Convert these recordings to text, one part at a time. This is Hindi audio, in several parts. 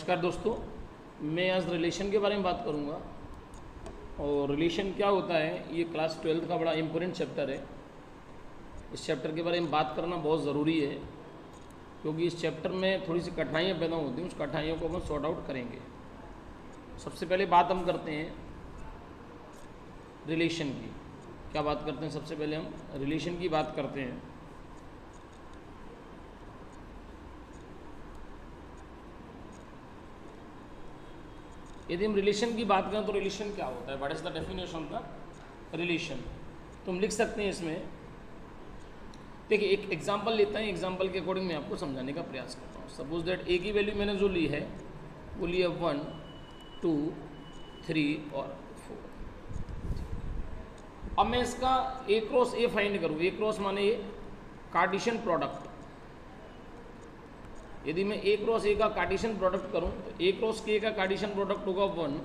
नमस्कार दोस्तों, मैं आज रिलेशन के बारे में बात करूंगा। और रिलेशन क्या होता है, ये क्लास 12th का बड़ा इम्पोर्टेंट चैप्टर है। इस चैप्टर के बारे में बात करना बहुत ज़रूरी है क्योंकि इस चैप्टर में थोड़ी सी कठिनाइयाँ पैदा होती हैं। उस कठिनाइयों को हम सॉर्ट आउट करेंगे। सबसे पहले बात हम करते हैं रिलेशन की। क्या बात करते हैं? सबसे पहले हम रिलेशन की बात करते हैं। यदि हम रिलेशन की बात करें तो रिलेशन क्या होता है, what is the definition of the relation, तो हम लिख सकते हैं इसमें। देखिए, एक एग्जांपल लेते हैं, एग्जांपल के अकॉर्डिंग मैं आपको समझाने का प्रयास करता हूँ। सपोज दैट ए की वैल्यू मैंने जो ली है वो ली है 1, 2, 3 और 4। अब मैं इसका ए क्रॉस ए फाइंड करूँ। ए क्रॉस माने ये कार्टेशियन प्रोडक्ट। यदि मैं ए क्रॉस ए का कार्टेशियन प्रोडक्ट करूं तो ए क्रॉस के का कार्टेशियन प्रोडक्ट होगा 1,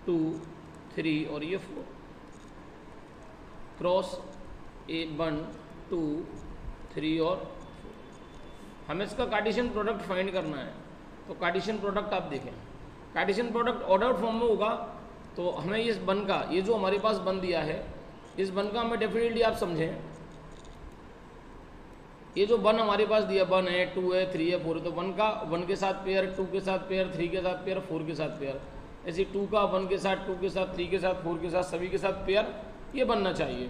2, 3 और ये 4। क्रॉस ए 1, 2, 3 और 4। हमें इसका कार्टेशियन प्रोडक्ट फाइंड करना है। तो कार्टेशियन प्रोडक्ट आप देखें, कार्टेशियन प्रोडक्ट ऑर्डर फॉर्म में होगा। तो हमें इस बन का, ये जो हमारे पास बन दिया है, इस बन का हमें डेफिनेटली आप समझें, ये जो 1 हमारे पास दिया, 1 है, 2 है, 3 है, 4 है, तो 1 का 1 के साथ पेयर, 2 के साथ पेयर, 3 के साथ पेयर, 4 के साथ पेयर। ऐसे 2 का 1 के साथ, 2 के साथ, 3 के साथ, 4 के साथ, सभी के साथ पेयर ये बनना चाहिए।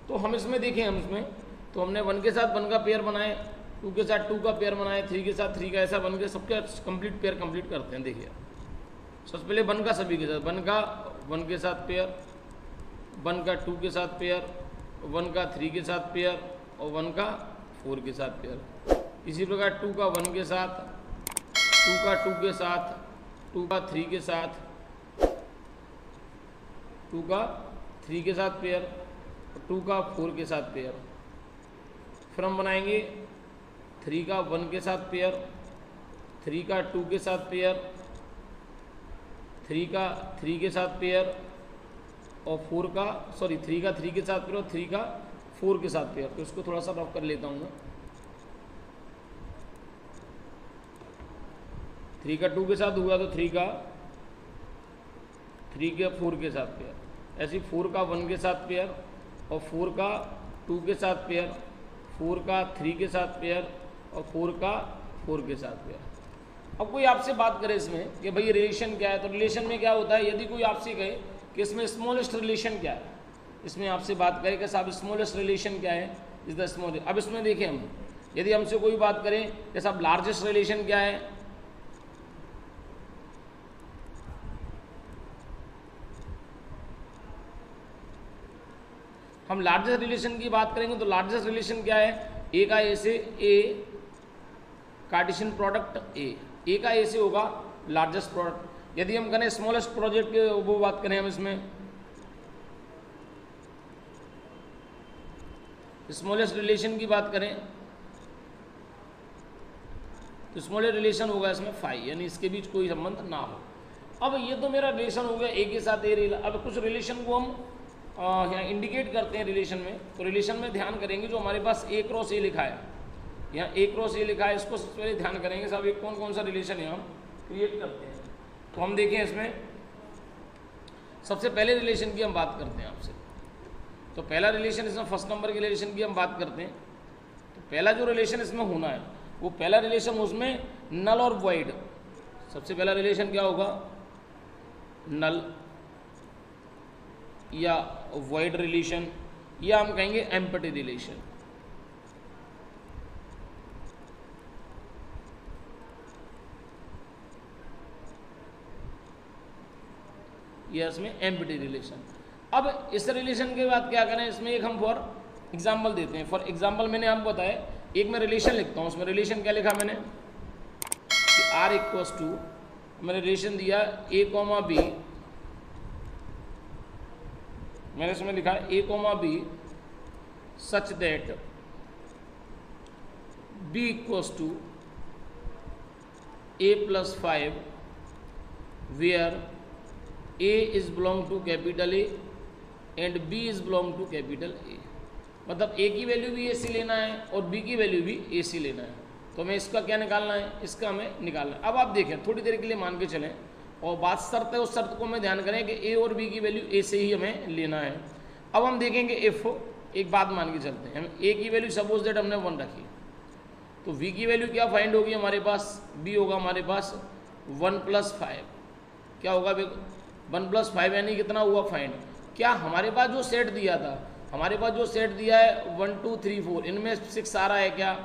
तो हम इसमें देखें, हम इसमें तो हमने 1 के साथ 1 का पेयर बनाए, 2 के साथ 2 का पेयर बनाए, 3 के साथ 3 का, ऐसा बन के सबके कंप्लीट पेयर कंप्लीट करते हैं। देखिए, सबसे पहले 1 का सभी के साथ, 1 का 1 के साथ पेयर, 1 का 2 के साथ पेयर, 1 का 3 के साथ पेयर और 1 का 4 के साथ पेयर। इसी प्रकार 2 का 1 के साथ, 2 का 2 के साथ, 2 का 3 के साथ, 2 का 3 के साथ पेयर, 2 का 4 के साथ पेयर। फिर हम बनाएंगे 3 का 1 के साथ पेयर, 3 का 2 के साथ पेयर, 3 का 3 के साथ पेयर और 3 का 3 के साथ पेयर और 3 का 4 के साथ पेयर। तो इसको थोड़ा सा रफ कर लेता हूँ मैं। 3 का 2 के साथ हुआ तो 3 का 4 के साथ पेयर। ऐसे 4 का 1 के साथ पेयर और 4 का 2 के साथ पेयर, 4 का 3 के साथ पेयर और 4 का 4 के साथ पेयर। अब कोई आपसे बात करे इसमें कि भाई रिलेशन क्या है, तो रिलेशन में क्या होता है, यदि कोई आपसे कहे कि इसमें स्मॉलेस्ट रिलेशन क्या है, इसमें आपसे बात करें कि साहब स्मॉलेस्ट रिलेशन क्या है, इज द स्मॉलेस्ट। अब इसमें देखें हम, यदि हमसे कोई बात करें कि साहब लार्जेस्ट रिलेशन क्या है, हम लार्जेस्ट रिलेशन की बात करेंगे तो लार्जेस्ट रिलेशन क्या है, ए का ए से, ए कार्टेशियन प्रोडक्ट ए का ए से होगा लार्जेस्ट प्रोडक्ट। यदि हम करें स्मॉलेस्ट प्रोजेक्ट के वो बात करें, हम इसमें स्मॉलेस्ट रिलेशन की बात करें तो स्मॉलेस्ट रिलेशन होगा इसमें 5, यानी इसके बीच कोई संबंध ना हो। अब ये तो मेरा रिलेशन हो गया ए के साथ ए। अब कुछ रिलेशन को हम यहाँ इंडिकेट करते हैं रिलेशन में। तो रिलेशन में ध्यान करेंगे, जो हमारे पास ए क्रॉस ए लिखा है, यहाँ ए क्रॉस ए लिखा है, इसको सबसे पहले ध्यान करेंगे साहब ये कौन कौन सा रिलेशन है हम क्रिएट करते हैं। तो हम देखें, इसमें सबसे पहले रिलेशन की हम बात करते हैं आपसे। तो पहला रिलेशन, इसमें फर्स्ट नंबर के रिलेशन की हम बात करते हैं। तो पहला जो रिलेशन इसमें होना है वो पहला रिलेशन, उसमें नल और वॉइड। सबसे पहला रिलेशन क्या होगा, नल या वॉइड रिलेशन, या हम कहेंगे एम्प्टी रिलेशन। या इसमें एम्प्टी रिलेशन। अब इस रिलेशन के बाद क्या करें, इसमें एक हम फॉर एग्जाम्पल देते हैं। फॉर एग्जाम्पल मैंने आपको बताया, एक मैं रिलेशन लिखता हूँ। उसमें रिलेशन क्या लिखा मैंने कि R इक्वल्स टू, मैंने रिलेशन दिया A, B, मैंने इसमें लिखा A, B such that B equals to A+5 where A is belong to capital A and B is belong to capital A। मतलब A की वैल्यू भी AC लेना है और B की वैल्यू भी AC लेना है। तो हमें इसका क्या निकालना है, इसका हमें निकालना है। अब आप देखें थोड़ी देर के लिए मान के चलें और बात शर्त है, उस शर्त को हमें ध्यान करें कि ए और बी की वैल्यू ए से ही हमें लेना है। अब हम देखेंगे इफ एक बात मान के चलते हैं, हम ए की वैल्यू सपोज दैट हमने 1 रखी, तो वी की वैल्यू क्या फाइंड होगी हमारे पास, बी होगा हमारे पास 1 + 5, क्या होगा 1 + 5 यानी कितना हुआ फाइंड। क्या हमारे पास जो सेट दिया था, हमारे पास जो सेट दिया है 1 2 3 4, इनमें 6 आ रहा है क्या,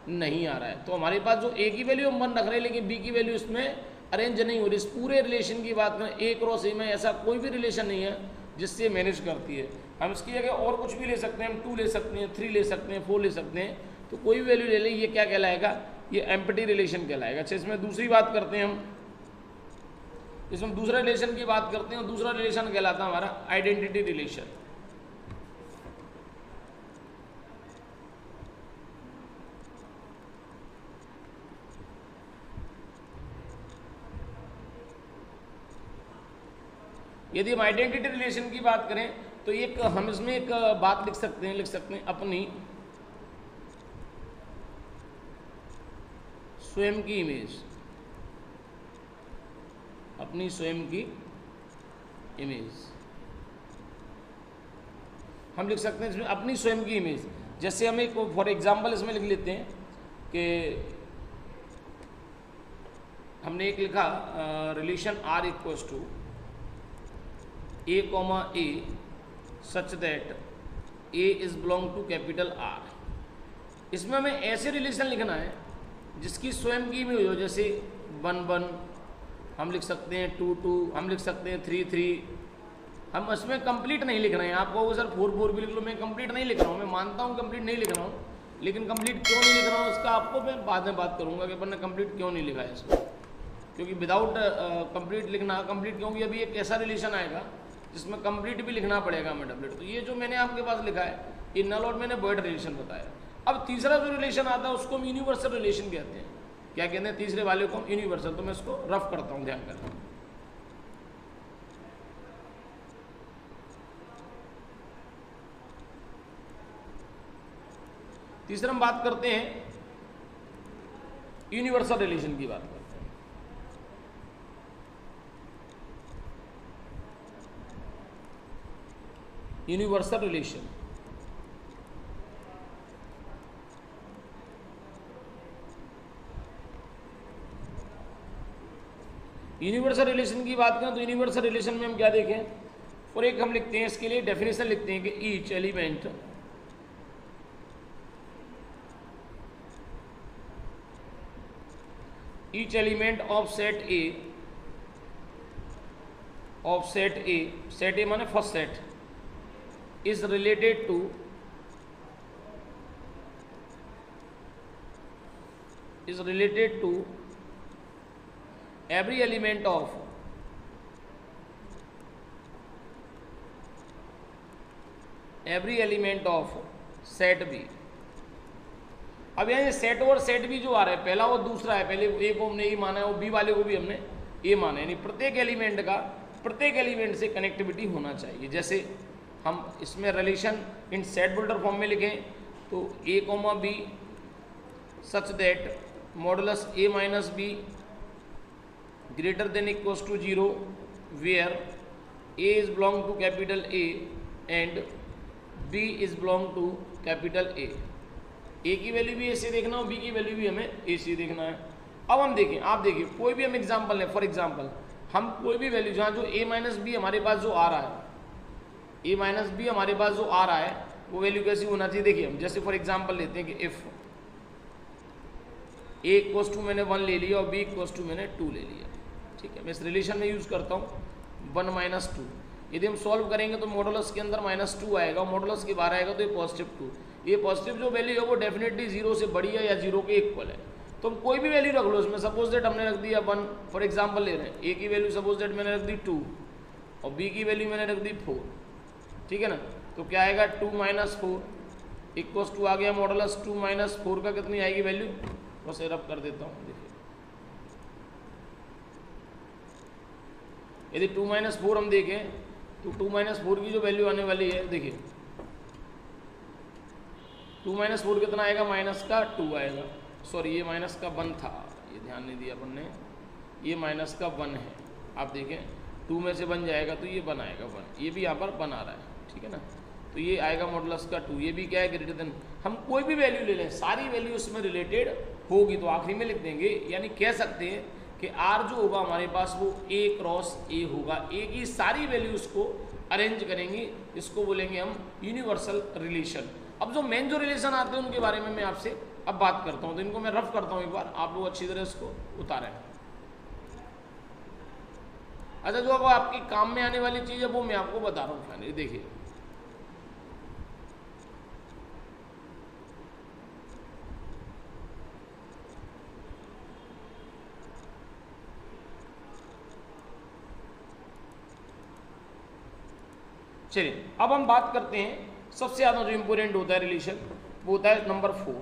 नहीं आ रहा है। तो हमारे पास जो ए की वैल्यू हम 1 रख रहे हैं लेकिन बी की वैल्यू इसमें अरेंज नहीं हो रही। इस पूरे रिलेशन की बात करें ए क्रॉस ए में ऐसा कोई भी रिलेशन नहीं है जिससे मैनेज करती है। हम इसकी जगह और कुछ भी ले सकते हैं, हम 2 ले सकते हैं, 3 ले सकते हैं, 4 ले सकते हैं, तो कोई भी वैल्यू ले लें, ये क्या कहलाएगा, ये एम्प्टी रिलेशन कहलाएगा। अच्छा इसमें दूसरी बात करते हैं हम, इसमें दूसरा रिलेशन की बात करते हैं, दूसरा रिलेशन कहलाता है हमारा आइडेंटिटी रिलेशन। यदि हम आइडेंटिटी रिलेशन की बात करें तो एक हम इसमें एक बात लिख सकते हैं अपनी स्वयं की इमेज, अपनी स्वयं की इमेज हम लिख सकते हैं इसमें अपनी स्वयं की इमेज। जैसे हम एक फॉर एग्जांपल इसमें लिख लेते हैं कि हमने एक लिखा relation R equals to A, A such that A is belong to capital R। इसमें हमें ऐसे रिलेशन लिखना है जिसकी स्वयं की इमेज हो, जैसे 1 1 हम लिख सकते हैं, 2 2 हम लिख सकते हैं, 3 3। हम इसमें कंप्लीट नहीं लिख रहे हैं। आप कहोगे सर 4 4 भी लिख लो, मैं कंप्लीट नहीं लिख रहा हूँ, मैं मानता हूँ कंप्लीट नहीं लिख रहा हूँ, लेकिन कंप्लीट क्यों नहीं लिख रहा हूँ इसका आपको मैं बाद में बात करूँगा कि अपन ने कंप्लीट क्यों नहीं लिखा है इसको। क्योंकि विदाउट कंप्लीट लिखना, कंप्लीट क्योंकि अभी एक ऐसा रिलेशन आएगा जिसमें कंप्लीट भी लिखना पड़ेगा हमें डबलेट। तो ये जो मैंने आपके पास लिखा है ये नल और मैंने वॉइड रिलेशन बताया। अब तीसरा जो रिलेशन आता है उसको हम यूनिवर्सल रिलेशन कहते हैं। क्या कहते हैं तीसरे वाले को, यूनिवर्सल। तो मैं इसको रफ करता हूं, ध्यान करना। तीसरा हम बात करते हैं यूनिवर्सल रिलेशन की बात करते हैं। यूनिवर्सल रिलेशन, यूनिवर्सल रिलेशन की बात करें तो यूनिवर्सल रिलेशन में हम क्या देखें, और एक हम लिखते हैं इसके लिए डेफिनेशन लिखते हैं कि each element of set A, set A माने first set, is related to every element of set B। अब यहाँ ये सेट और सेट भी जो आ रहा है, पहला और दूसरा है, पहले ए को हमने ए माना है और बी वाले को भी हमने ए माना है, यानी प्रत्येक एलिमेंट से कनेक्टिविटी होना चाहिए। जैसे हम इसमें relation in set builder form में लिखें तो A, B such that modulus A - B greater than equals to 0 where A is belong to capital A and B is belong to capital A। A की वैल्यू भी ऐसे देखना और B की वैल्यू भी हमें ऐसे देखना है। अब हम देखें, आप देखिए कोई भी हम एग्जाम्पल लें, फॉर एग्जाम्पल हम कोई भी वैल्यू जहाँ जो A - B हमारे पास जो आ रहा है, A - B हमारे पास जो आ रहा है वो वैल्यू कैसी होना चाहिए। देखिए हम जैसे फॉर एग्जांपल लेते हैं कि इफ A इक्वल्स टू मैंने 1 ले लिया और B इक्वल्स टू मैंने 2 ले लिया, ठीक है। मैं इस रिलेशन में यूज़ करता हूँ 1 - 2। यदि हम सॉल्व करेंगे तो मॉडुलस के अंदर -2 आएगा, मॉडुलस के बाहर आएगा तो ये +2। ये पॉजिटिव जो वैल्यू है वो डेफिनेटली 0 से बड़ी है या 0 के इक्वल है। तो हम कोई भी वैल्यू रख लो इसमें, सपोज दैट हमने रख दिया 1, फॉर एग्जाम्पल ले रहे हैं A की वैल्यू सपोज दैट मैंने रख दी 2 और B की वैल्यू मैंने रख दी 4, ठीक है ना। तो क्या आएगा 2 - 4 इक्वल्स टू आ गया मॉडुलस 2 - 4 का कितनी आएगी वैल्यू, बस रब कर देता हूँ। देखिए यदि 2 - 4 हम देखें तो 2 - 4 की जो वैल्यू आने वाली है, देखिए 2 - 4 कितना आएगा, -2 आएगा। सॉरी ये माइनस का 1 था, ये ध्यान नहीं दिया अपन ने, ये माइनस का 1 है। आप देखें 2 में से बन जाएगा तो ये 1 आएगा 1, ये भी यहाँ पर 1 आ रहा है, ठीक है ना। तो ये आएगा मॉडुलस का 2, ये भी क्या है ग्रेटर देन, हम कोई भी वैल्यू ले लें सारी वैल्यू उसमें रिलेटेड होगी तो आखिरी में लिख देंगे। यानी कह सकते हैं कि आर जो होगा हमारे पास वो ए क्रॉस ए होगा, ए की सारी वैल्यूज को अरेंज करेंगे, इसको बोलेंगे हम यूनिवर्सल रिलेशन। अब जो मेन जो रिलेशन आते हैं उनके बारे में मैं आपसे अब बात करता हूँ, तो इनको मैं रफ करता हूँ एक बार, आप लोग अच्छी तरह इसको उतारें। अच्छा जो अब आपके काम में आने वाली चीज़ है वो मैं आपको बता रहा हूँ फाइनली, देखिए चलिए अब हम बात करते हैं सबसे ज़्यादा जो इंपोर्टेंट होता है रिलेशन, वो होता है नंबर 4।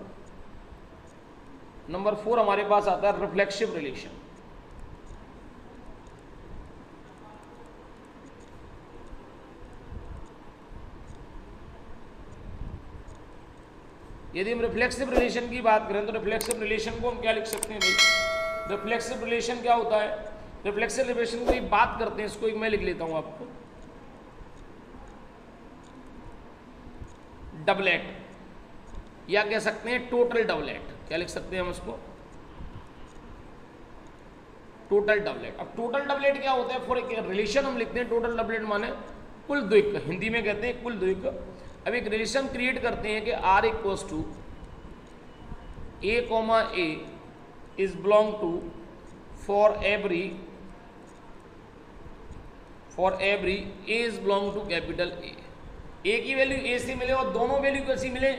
नंबर 4 हमारे पास आता है रिफ्लेक्सिव रिलेशन। यदि हम रिफ्लेक्सिव रिलेशन की बात करें तो रिफ्लेक्सिव रिलेशन को हम क्या लिख सकते हैं भाई, रिफ्लेक्सिव रिलेशन क्या होता है, रिफ्लेक्सिव रिलेशन को एक बात करते हैं, इसको एक मैं लिख लेता हूं आपको, डबलेट, या कह सकते हैं टोटल डबलेट। क्या लिख सकते हैं हम इसको, टोटल डबलेट। अब टोटल डबलेट क्या होता है, फॉर एक रिलेशन हम लिखते हैं, टोटल डबलेट माने कुल द्विक, हिंदी में कहते हैं कुल द्विक। अब एक रिलेशन क्रिएट करते हैं कि R equals to A comma A is belong to for every A is belong to capital A की वैल्यू ए से मिले और दोनों वैल्यू कैसी मिले,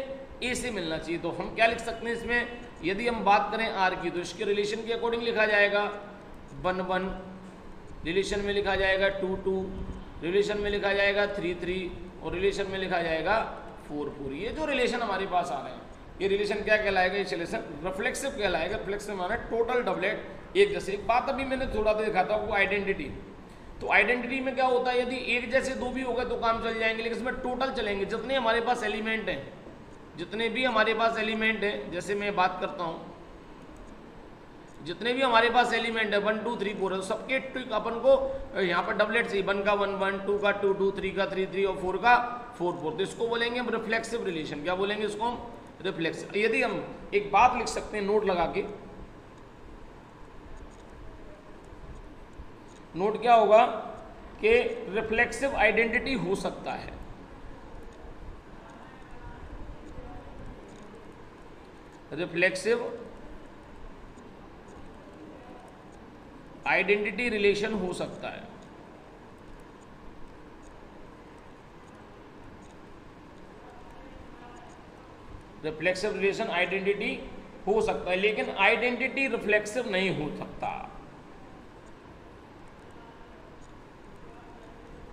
ए से मिलना चाहिए। तो हम क्या लिख सकते हैं इसमें, यदि हम बात करें आर की तो इसके रिलेशन के अकॉर्डिंग लिखा जाएगा 1 1, रिलेशन में लिखा जाएगा 2 2, रिलेशन में लिखा जाएगा 3 3 और रिलेशन में लिखा जाएगा 4 4। ये जो रिलेशन हमारे पास आ रहे हैं ये रिलेशन क्या कहलाएगा, ये रिलेशन रिफ्लेक्सिव कहलाएगा। रिफ्लेक्सिव माना टोटल डबलेट एक जैसे। एक बात अभी मैंने थोड़ा सा देखा था वो आइडेंटिटी, तो आइडेंटिटी में क्या होता है, यदि एक जैसे दो भी हो गए तो काम चल जाएंगे, लेकिन इसमें टोटल चलेंगे। जितने हमारे पास एलिमेंट हैं, जितने भी हमारे पास एलिमेंट हैं, जैसे मैं बात करता हूँ, जितने भी हमारे पास एलिमेंट है 1 2 3 4 है, सबके ट्रिक अपन को यहाँ पर डबलेट चाहिए, 1 का 1 1, 2 का 2 2, 3 का 3 3 और 4 का 4 4। तो इसको बोलेंगे हम रिफ्लेक्सिव रिलेशन। क्या बोलेंगे इसको हम, रिफ्लेक्सिव। यदि हम एक बात लिख सकते हैं नोट लगा के, नोट क्या होगा कि रिफ्लेक्सिव आइडेंटिटी हो सकता है, रिफ्लेक्सिव आइडेंटिटी रिलेशन हो सकता है। रिफ्लेक्सिव रिलेशन आइडेंटिटी हो सकता है, लेकिन आइडेंटिटी रिफ्लेक्सिव नहीं हो सकता।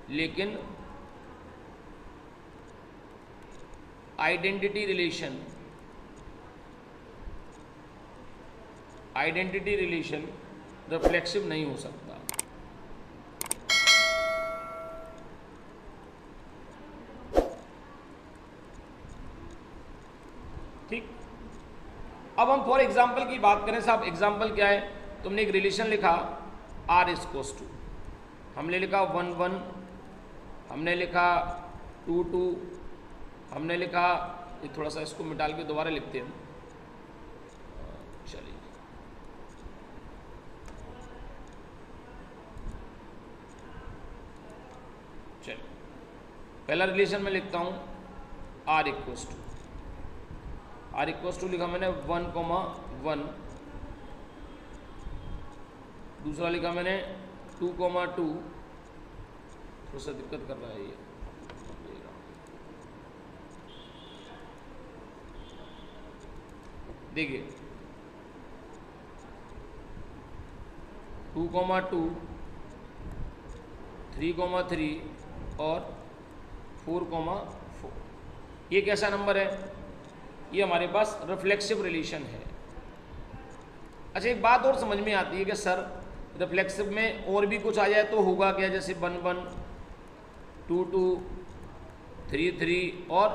लेकिन आइडेंटिटी रिलेशन रिफ्लेक्सिव नहीं हो सकता। ठीक, अब हम फॉर एग्जांपल की बात करें साहब, एग्जांपल क्या है, तुमने एक रिलेशन लिखा आर इक्वल्स टू, हमने लिखा 1 1, हमने लिखा 2 2, हमने लिखा, ये थोड़ा सा इसको मिटाल के दोबारा लिखते हैं। चलिए पहला रिलेशन में लिखता हूं आर इक्वल्स टू लिखा मैंने 1 1, दूसरा लिखा मैंने 2 2, थोड़ा सा दिक्कत कर रहा है ये, देखिए 2 2, 3 3 और 4 4। ये कैसा नंबर है, ये हमारे पास रिफ्लेक्सिव रिलेशन है। अच्छा एक बात और समझ में आती है कि सर रिफ्लेक्सिव में और भी कुछ आ जाए तो होगा क्या, जैसे 1 1, 2 2, 3 3 और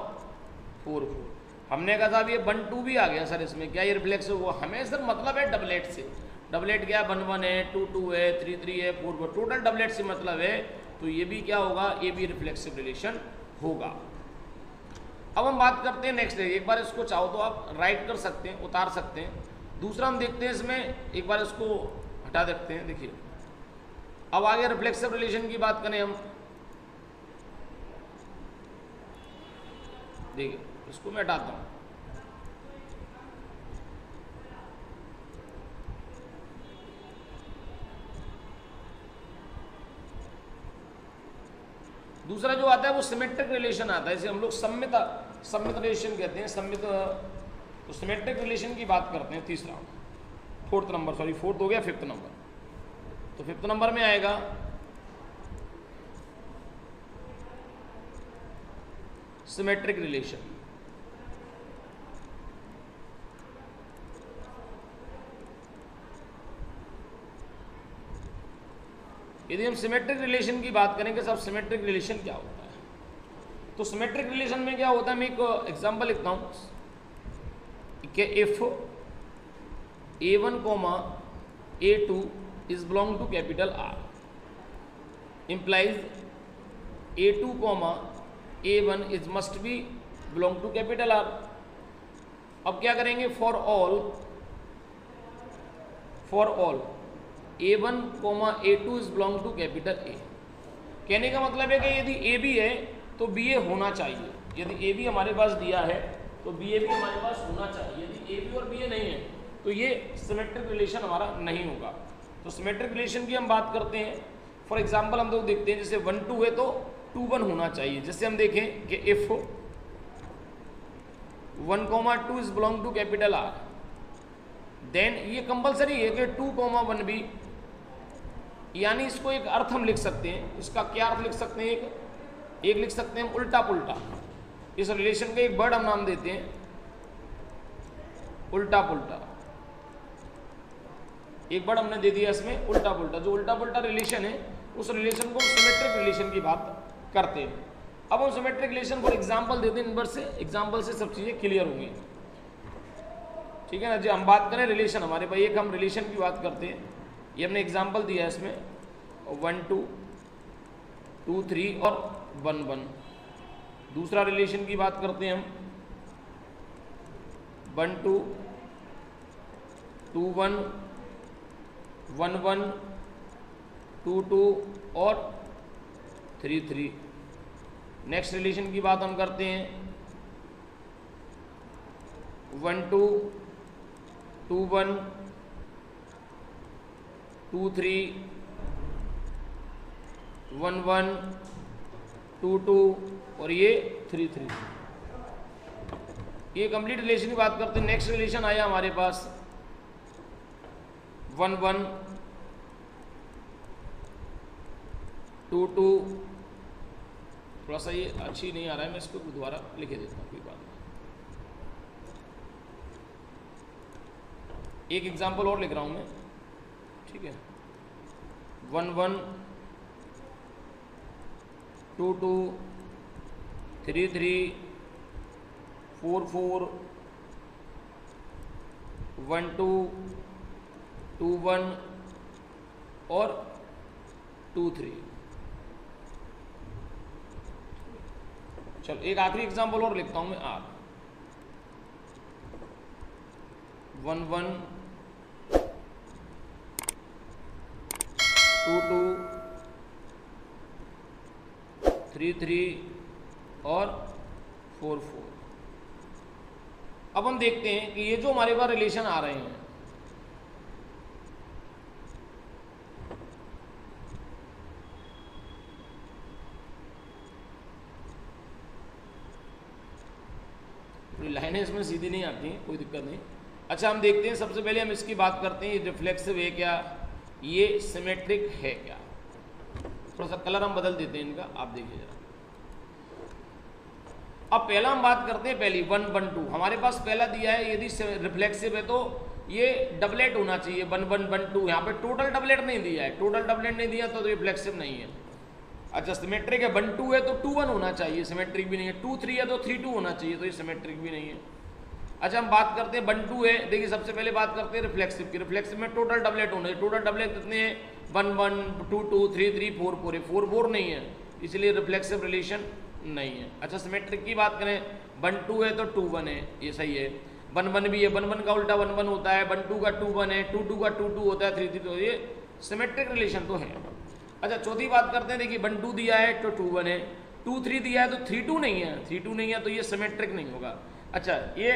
4 4। हमने कहा साहब ये 1 2 भी आ गया सर इसमें, क्या ये रिफ्लेक्सिव हुआ? हमें सर मतलब है डबलेट से। डबलेट क्या 1 1 है, 2 2 है, 3 3 है, 4 4, टोटल डबलेट से मतलब है, तो ये भी क्या होगा, ये भी रिफ्लेक्सिव रिलेशन होगा। अब हम बात करते हैं नेक्स्ट, एक बार इसको चाहो तो आप राइट कर सकते हैं, उतार सकते हैं। दूसरा हम देखते हैं इसमें, एक बार इसको हटा देखते हैं। देखिए अब आगे रिफ्लेक्सिव रिलेशन की बात करें हम, देखिए इसको मैं हटाता हूं। दूसरा जो आता है वो सिमेट्रिक रिलेशन आता है, इसे हम लोग सम्मित रिलेशन कहते हैं, सम्मित। तो सिमेट्रिक रिलेशन की बात करते हैं, तीसरा, फोर्थ हो गया, फिफ्थ नंबर। तो फिफ्थ नंबर में आएगा सिमेट्रिक रिलेशन। यदि हम सिमेट्रिक रिलेशन की बात करें कि सब सिमेट्रिक रिलेशन क्या होता है, तो सिमेट्रिक रिलेशन में क्या होता है, मैं एक एग्जांपल लिखता हूं कि if a1, a2 is belong to capital R implies a2, a1 is must be belong to capital R। अब क्या करेंगे, for all a1, a2 is belong to capital A। कहने का मतलब है कि यदि a भी है तो ba होना चाहिए। यदि a भी हमारे पास दिया है तो ba भी हमारे पास होना चाहिए। यदि a भी और ba नहीं है तो ये सिमेट्रिक रिलेशन हमारा नहीं होगा। तो सिमेट्रिक रिलेशन की हम बात करते हैं, फॉर एग्जांपल हम लोग देखते हैं, जैसे 1 2 है तो 2 1 होना चाहिए। जैसे हम देखें कि if 1, 2 is belong to capital R, then ये कंपलसरी है कि 2, 1 भी, यानी इसको एक अर्थ हम लिख सकते हैं। इसका क्या अर्थ लिख सकते हैं, एक लिख सकते हैं हम उल्टा पुल्टा। इस रिलेशन का एक वर्ड हम नाम देते हैं उल्टा पुल्टा। एक वर्ड हमने दे दिया इसमें उल्टा पुल्टा। जो उल्टा पुल्टा रिलेशन है उस रिलेशन को सिमेट्रिक रिलेशन की बात करते हैं। अब हम सिमेट्रिक रिलेशन फॉर एग्जांपल देते हैं, इनवर्स से, एग्जांपल से सब चीजें क्लियर होंगी, ठीक है ना जी। हम बात करें रिलेशन, हमारे भाई एक हम रिलेशन की बात करते हैं, ये हमने एग्जांपल दिया है इसमें 1 2, 2 3 और 1 1। दूसरा रिलेशन की बात करते हैं हम 1 2, 2 1, 1 1, 2 2 और 3 3। नेक्स्ट रिलेशन की बात हम करते हैं 1 2, 2 1, 2 3, 1 1, 2 2 और ये 3 3। ये कंप्लीट रिलेशन की बात करते हैं। नेक्स्ट रिलेशन आया हमारे पास 1 1, 2 2। थोड़ा सा ये अच्छी नहीं आ रहा है, मैं इसको दोबारा लिखे देता हूँ, कोई बात नहीं। एक एग्जांपल और लिख रहा हूँ मैं, ठीक है। 1 1, 2 2, 3 3, 4 4, 1 2, 2 1 और 2 3। चलो एक आखिरी एग्जांपल और लिखता हूं मैं R 1 1, 2 2, 3 3 और 4 4। अब हम देखते हैं कि ये जो हमारे पास रिलेशन आ रहे हैं, लाइनें इसमें सीधी नहीं आती हैं, कोई दिक्कत नहीं। अच्छा हम देखते हैं, सबसे पहले हम इसकी बात करते हैं, ये रिफ्लेक्सिव है क्या, ये सिमेट्रिक है क्या। थोड़ा सा कलर हम बदल देते हैं इनका, आप देखिए जरा। अब पहला हम बात करते हैं, पहली 1 1 2 हमारे पास पहला दिया है, यदि रिफ्लेक्सिव है तो ये डबलेट होना चाहिए 1 1 1 2। यहाँ पे टोटल डबलेट नहीं दिया है, टोटल डबलेट नहीं दिया तो रिफ्लेक्सिव नहीं है। अच्छा सिमेट्रिक है 1 2 है तो 2 1 होना चाहिए, सिमेट्रिक भी नहीं है। 2 3 है तो 3 2 होना चाहिए, तो ये सिमेट्रिक भी नहीं है। अच्छा हम बात करते हैं 1 2 है, देखिए सबसे पहले बात करते हैं रिफ्लेक्सिव की। रिफ्लेक्सिव में टोटल डबलेट होना है, टोटल डबलेट कितने हैं 1 1 2 2 3 3 4 4 है, 4 4 नहीं है, इसलिए रिफ्लेक्सिव रिलेशन नहीं है। अच्छा सिमेट्रिक की बात करें 1 2 है तो 2 1 है, ये सही है। 1 1 भी है, 1 1 का उल्टा 1 1 होता है, 1 2 का 2 1 है, 2 2 का 2 2 होता है, 3 3 तो ये सिमेट्रिक रिलेशन तो है। अच्छा चौथी बात करते हैं, देखिए 1 2 दिया है तो 2 1 है, 2 3 दिया है तो 3 2 नहीं है, 3 2 नहीं है तो ये सिमेट्रिक नहीं होगा। अच्छा ये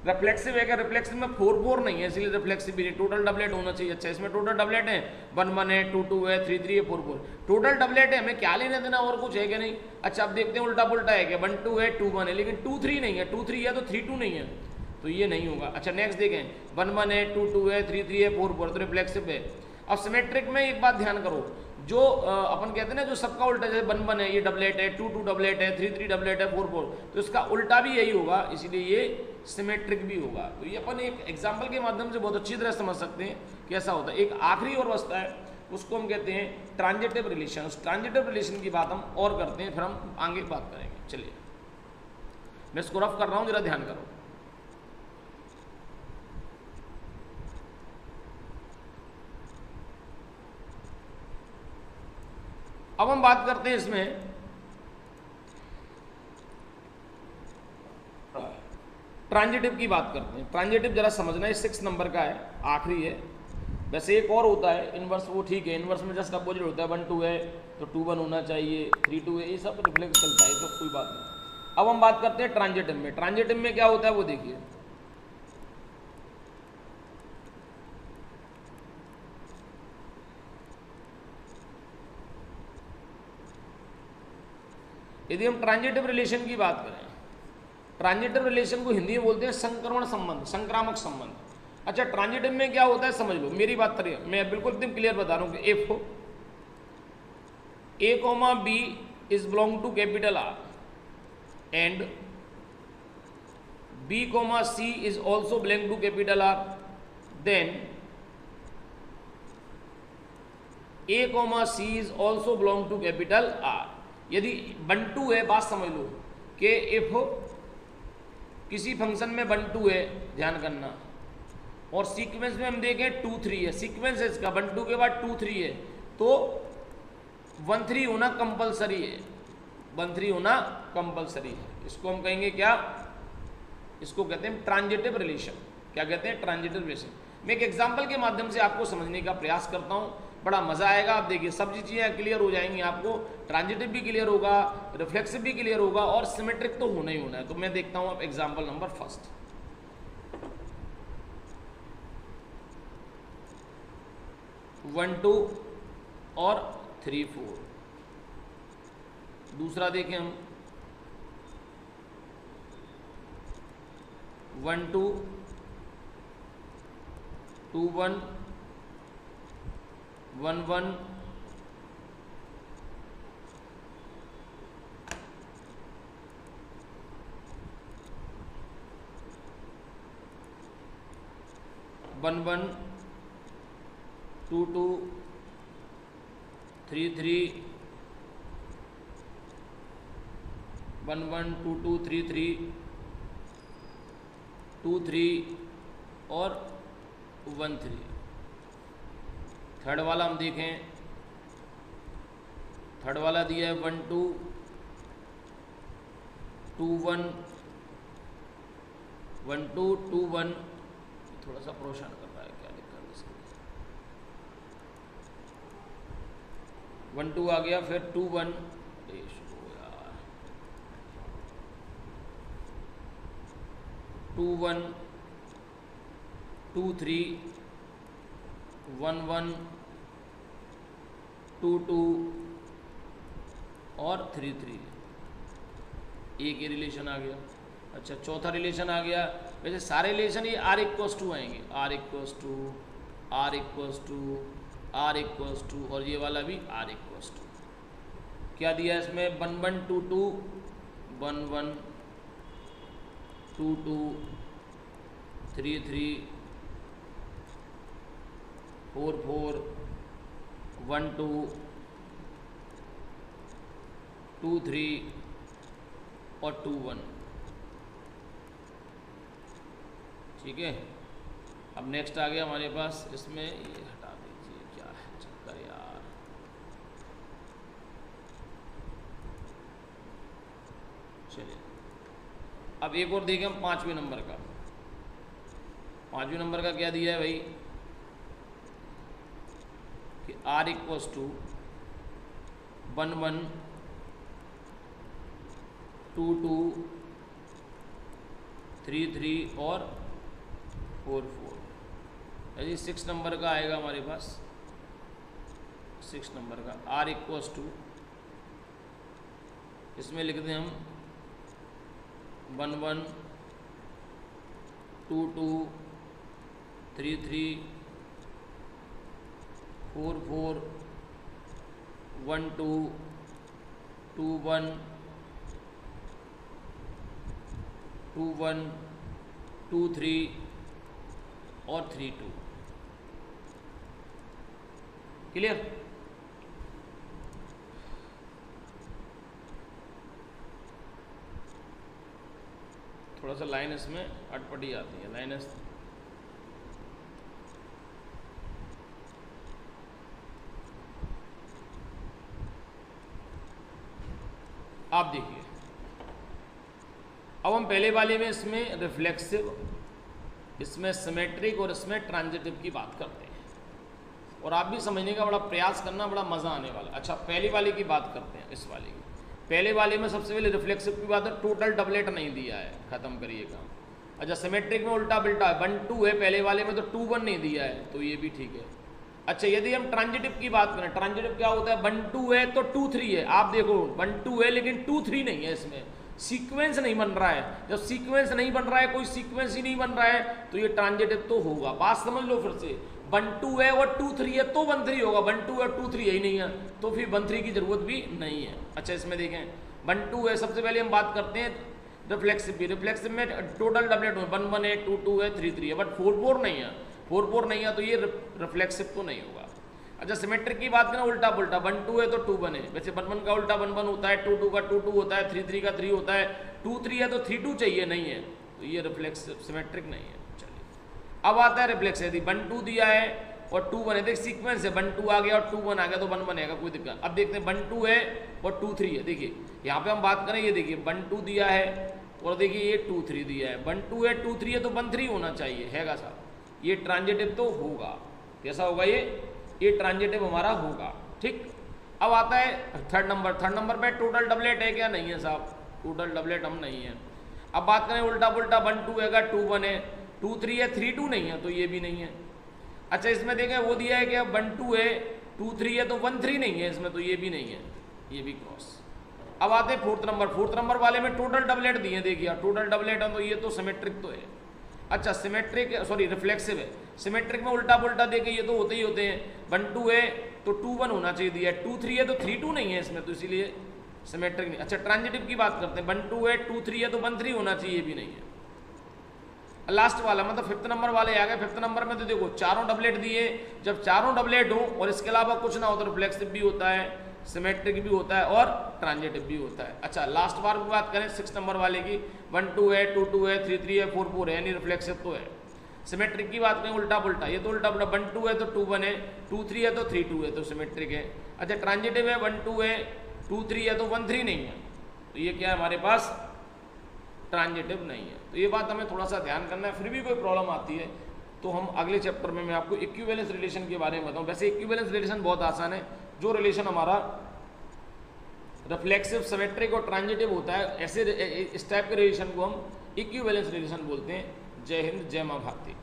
रिफ्लेक्सिव है क्या, रिफ्लेक्सिव में 4 4 नहीं है, इसलिए रिफ्लेक्सिव भी नहीं, टोटल डबलेट होना चाहिए। अच्छा इसमें टोटल डबलेट है 1 1 है, 2 2 है, 3 3 है, 4 4 टोटल डबलेट है, हमें क्या लेने देना और कुछ है क्या नहीं। अच्छा अब देखते हैं उल्टा पुल्टा है क्या, 1 2 है 2 1 है, लेकिन 2 3 नहीं है, 2 3 है तो 3 2 नहीं है, तो ये नहीं होगा। अच्छा नेक्स्ट देखें 1 1 है 2 2 है 3 3 है 4 4 तो रिफ्लेक्सिव है। अब सिमेट्रिक में एक बात ध्यान करो, जो अपन कहते हैं ना जो सबका उल्टा, जैसे 1 1 है ये डबलेट है, 2 2 डबलेट है, 3 3 डबलेट है, 4 4 तो इसका उल्टा भी यही होगा, इसीलिए ये सिमेट्रिक भी होगा। तो ये अपन एक एग्जांपल के माध्यम से बहुत अच्छी तरह समझ सकते हैं कि ऐसा होता है। एक आखिरी और बचता है, उसको हम कहते हैं ट्रांजिटिव रिलेशन। उस ट्रांजिटिव रिलेशन की बात हम और करते हैं, फिर हम आगे बात करेंगे। चलिए मैं इसको रफ कर रहा हूँ, जरा ध्यान करो। अब हम बात करते हैं इसमें ट्रांजिटिव की बात करते हैं। ट्रांजिटिव जरा समझना है, 6 नंबर का है, आखिरी है। वैसे एक और होता है इनवर्स, वो ठीक है, इनवर्स में जस्ट अपोजिट होता है, 1 2 है तो 2 1 होना चाहिए, 3 2 है, ये सब रिफ्लेक्ट चलता है, तो कोई बात नहीं। अब हम बात करते हैं ट्रांजिटिव में। ट्रांजिटिव में क्या होता है वो देखिए, यदि हम ट्रांजिटिव रिलेशन की बात करें, ट्रांजिटिव रिलेशन को हिंदी में बोलते हैं संक्रमण संबंध, संक्रामक संबंध। अच्छा ट्रांजिटिव में क्या होता है समझ लो, मेरी बात करिए, मैं बिल्कुल एकदम क्लियर बता रहा हूं कि if A, B is belong to capital R and B, C is also belong to capital R, then A, C is also belong to capital R। यदि 1 2 है, बात समझ लो कि इफ किसी फंक्शन में 1 2 है, ध्यान करना, और सीक्वेंस में हम देखें 2 3 है, सीक्वेंस है इसका 1 2 के बाद 2 3 है, तो 1 3 होना कंपलसरी है, 1 3 होना कंपलसरी है। इसको हम कहेंगे क्या, इसको कहते हैं ट्रांजिटिव रिलेशन। क्या कहते हैं, ट्रांजिटिव रिलेशन। मैं एक एग्जांपल के माध्यम से आपको समझने का प्रयास करता हूं, बड़ा मजा आएगा। आप देखिए सब चीजें क्लियर हो जाएंगी आपको, ट्रांजिटिव भी क्लियर होगा, रिफ्लेक्सिव भी क्लियर होगा, और सिमेट्रिक तो होना ही होना है। तो मैं देखता हूं अब example number first. One two और 3 4। दूसरा देखें हम 1 2 2 1 1 1 1 1 2 2 3 3 1 1 2 2 3 3 2 3 और 1 3। थर्ड वाला हम देखें, थर्ड वाला दिया है 1 2 2 1 1 2 2 1। थोड़ा सा परेशान कर रहा है, क्या दिक्कत है इसके, 1 2 आ गया, फिर 2 1 2 1 2 3 1 1 2 2 और 3 3। एक ये रिलेशन आ गया। अच्छा चौथा रिलेशन आ गया। वैसे सारे रिलेशन ये R इक्वल्स टू आएंगे, R equals to, R equals to, R equals to, और ये वाला भी R इक्वल्स टू। क्या दिया है इसमें, 1 1 2 2 1 1 2 2 3 3 4 4 1 2 2 3 और 2 1। ठीक है। अब नेक्स्ट आ गया हमारे पास, इसमें ये हटा दीजिए, क्या है चक्कर यार। चलिए अब एक और देखें हम 5वें नंबर का। 5वें नंबर का क्या दिया है भाई कि r इक्वल्स टू 1 1 2 2 3 3 और 4 4। यदि 6 नंबर का आएगा हमारे पास, 6 नंबर का r इक्वल्स टू, इसमें लिख दें हम 1 1 2 2 3 3 4 4 1 2 2 1 2 1 2 3 और 3 2। क्लियर? थोड़ा सा लाइन इसमें अटपटी आती है, लाइन आप देखिए। अब हम पहले वाले में इसमें रिफ्लेक्सिव, इसमें सिमेट्रिक और इसमें ट्रांजिटिव की बात करते हैं, और आप भी समझने का बड़ा प्रयास करना, बड़ा मज़ा आने वाला। अच्छा पहले वाले की बात करते हैं, इस वाले की। पहले वाले में सबसे पहले रिफ्लेक्सिव की बात है, टोटल डबलेट नहीं दिया है, ख़त्म करिए काम। अच्छा सिमेट्रिक में उल्टा बिल्टा 1 2 है पहले वाले में, तो 2 1 नहीं दिया है, तो ये भी ठीक है। अच्छा यदि हम ट्रांजिटिव की बात करें, ट्रांजिटिव क्या होता है, 1 2 है तो 2 3 है। आप देखो 1 2 है लेकिन 2 3 नहीं है, इसमें सीक्वेंस नहीं बन रहा है। जब सीक्वेंस नहीं बन रहा है, कोई सीक्वेंस ही नहीं बन रहा है, तो ये ट्रांजिटिव तो होगा। बात समझ लो फिर से, 1 2 है और 2 3 है तो 1 3 होगा। 1 2 और 2 3 यही नहीं है, तो फिर 1 3 की जरूरत भी नहीं है। अच्छा इसमें देखें 1 2 है, सबसे पहले हम बात करते हैं रिफ्लेक्सिव भी। रिफ्लेक्सिव में टोटल डबलेट 1 1 है, 2 2 है, 3 3 है, बट 4 4 नहीं है। 4 4 नहीं है तो ये रिफ्लेक्सिव तो नहीं होगा। अच्छा सिमेट्रिक की बात करें उल्टा पुल्टा, 1 2 है तो 2 1 है। वैसे 1 1 का उल्टा 1 1 होता है, 2 2 का 2 2 होता है, 3 3 का 3 होता है, 2 3 है तो 3 2 चाहिए, नहीं है, तो ये रिफ्लेक्सिव सिमेट्रिक नहीं है। चलिए अब आता है रिफ्लेक्सिव। यदि 1 2 दिया है और 2 1 है, देख सीक्वेंस है, 1 2 आ गया और 2 1 आ गया तो 1 1 आएगा, कोई दिक्कत। अब देखते हैं 1 2 है और 2 3 है। देखिए यहाँ पे हम बात करें, ये देखिए 1 2 दिया है और देखिए ये 2 3 दिया है। 1 2 है 2 3 है तो 1 3 होना चाहिए, हैगा साहब, ये ट्रांजिटिव तो होगा। कैसा होगा ये ट्रांजिटिव हमारा होगा। ठीक, अब आता है थर्ड नंबर। थर्ड नंबर पे टोटल डबलेट है क्या, नहीं है साहब, टोटल डबलेट हम नहीं है। अब बात करें उल्टा पुल्टा, 1 2 है 2 1 है, 2 3 है 3 2 नहीं है, तो ये भी नहीं है। अच्छा इसमें देखें वो दिया है कि 1 2 है 2 3 है तो 1 3 नहीं है इसमें, तो ये भी नहीं है, ये भी क्रॉस। अब आते हैं फोर्थ नंबर। फोर्थ नंबर वाले में टोटल डबलेट दिए, देखिए टोटल डबलेट है तो ये तो सिमेट्रिक तो है। अच्छा सिमेट्रिक सॉरी रिफ्लेक्सिव है। सिमेट्रिक में उल्टा पुल्टा देखिए ये तो होते ही होते हैं। 1 2 है तो 2 1 होना चाहिए दिया है, 2 3 है तो 3 2 नहीं है इसमें, तो इसीलिए सिमेट्रिक नहीं। अच्छा ट्रांजिटिव की बात करते हैं, 1 2 है 2 3 है तो 1 3 होना चाहिए, भी नहीं है। लास्ट वाला मतलब फिफ्थ नंबर वाले आ गए। फिफ्थ नंबर में तो देखो चारों डबलेट दिए, जब चारों डबलेट हो और इसके अलावा कुछ ना हो तो रिफ्लेक्सिव भी होता है, सिमेट्रिक भी होता है और ट्रांजिटिव भी होता है। अच्छा लास्ट बार की बात करें 6 नंबर वाले की, 1 2 है 2 2 है 3 3 है 4 4 है, यानी रिफ्लेक्सिव तो है। सिमेट्रिक की बात करें उल्टा पुल्टा, ये तो उल्टा पुल्टा, 1 2 है तो 2 1 है, 2 3 है तो 3 2 है, तो सिमेट्रिक है। अच्छा ट्रांजिटिव है, 1 2 है 2 3 है तो 1 3 नहीं है, तो ये क्या है हमारे पास ट्रांजिटिव नहीं है। तो ये बात हमें थोड़ा सा ध्यान करना है। फिर भी कोई प्रॉब्लम आती है तो हम अगले चैप्टर में मैं आपको इक्विवेलेंस रिलेशन के बारे में बताऊं। वैसे इक्विवेलेंस रिलेशन बहुत आसान है, जो रिलेशन हमारा रिफ्लेक्सिव सिमेट्रिक और ट्रांजिटिव होता है, ऐसे इस टाइप के रिलेशन को हम इक्विवेलेंस रिलेशन बोलते हैं। जय हिंद, जय मां भारती।